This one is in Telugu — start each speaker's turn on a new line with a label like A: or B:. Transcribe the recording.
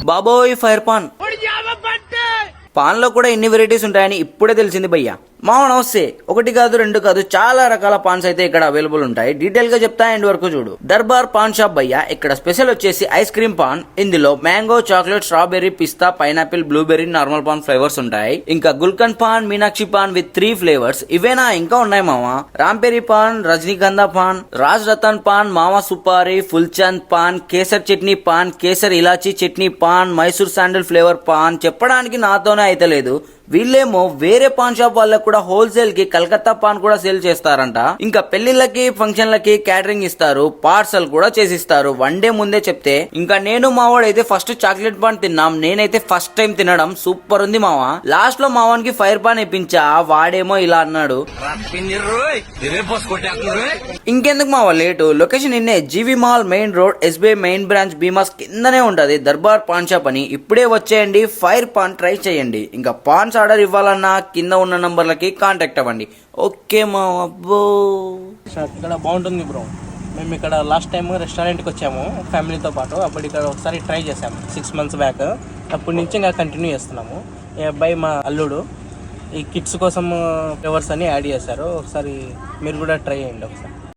A: బాబోయ్ ఫైర్ పాన్ పాన్ లో కూడా ఎన్ని వెరైటీస్ ఉంటాయని ఇప్పుడే తెలిసింది భయ్యా. మావ నమస్తే. ఒకటి కాదు రెండు కాదు చాలా రకాల పాన్స్ అయితే ఇక్కడ అవైలబుల్ ఉంటాయి. డీటెయిల్ గా చెప్తా ఎండ్ వరకు చూడు. దర్బార్ పాన్ షాప్ భయ్యా. ఇక్కడ స్పెషల్ వచ్చేసి ఐస్ క్రీమ్ పాన్. ఇందులో మ్యాంగో, చాక్లెట్, స్ట్రాబెర్రీ, పిస్తా, pineapple, blueberry, normal paan flavours ఉంటాయి. ఇంకా గుల్కన్ పాన్, మీనాక్షి పాన్ విత్ 3 ఫ్లేవర్స్. ఇవేనా? ఇంకా ఉన్నాయి మామ. రాంపేరి పాన్, రజనీగంధ పాన్, రాజ్ రతన్ పాన్, మామా సుపారి, ఫుల్చంద్ పాన్, కేసర్ చట్నీ పాన్, కేసర్ ఇలాచీ చట్నీ పాన్, మైసూర్ శాండల్ ఫ్లేవర్ పాన్. చెప్పడానికి నాతోనే అయితే లేదు. వీళ్ళేమో వేరే పాన్ షాప్ వాళ్ళకు కూడా హోల్సేల్ కి కలకత్తా పాన్ కూడా సేల్ చేస్తారంట. ఇంకా పెళ్లిళ్ళకి, ఫంక్షన్లకి క్యాటరింగ్ ఇస్తారు, పార్సల్ కూడా చేసిస్తారు. 1 డే ముందే చెప్తే. ఇంకా నేను మావాడైతే ఫస్ట్ చాక్లెట్ పాన్ తిన్నాం. నేనైతే ఫస్ట్ టైం తినడం. సూపర్ ఉంది మావ. లాస్ట్ లో మావానికి ఫైర్ పాన్ ఇప్పించా. వాడేమో ఇలా అన్నాడు, ఇంకెందుకు మావ లేటు. లొకేషన్ ఇన్నే, G V mall main road, SBI main branch Bhimas కిందనే ఉంటది దర్బార్ పాన్ షాప్ అని. ఇప్పుడే వచ్చేయండి, ఫైర్ పాన్ ట్రై చేయండి. ఇంకా పాన్స్ ఆర్డర్ ఇవ్వాలన్నా కింద ఉన్న నంబర్లకి కాంటాక్ట్ అవ్వండి. ఓకే మా అబ్బో.
B: ఇక్కడ బాగుంటుంది బ్రో. మేము ఇక్కడ లాస్ట్ టైం రెస్టారెంట్కి వచ్చాము ఫ్యామిలీతో పాటు. అప్పుడు ఇక్కడ ఒకసారి ట్రై చేసాము 6 months బ్యాక్. అప్పటి నుంచి ఇంకా కంటిన్యూ చేస్తున్నాము. ఈ అబ్బాయి మా అల్లుడు ఈ కిడ్స్ కోసం ఫ్లేవర్స్ అని యాడ్ చేశారు. ఒకసారి మీరు కూడా ట్రై చేయండి ఒకసారి.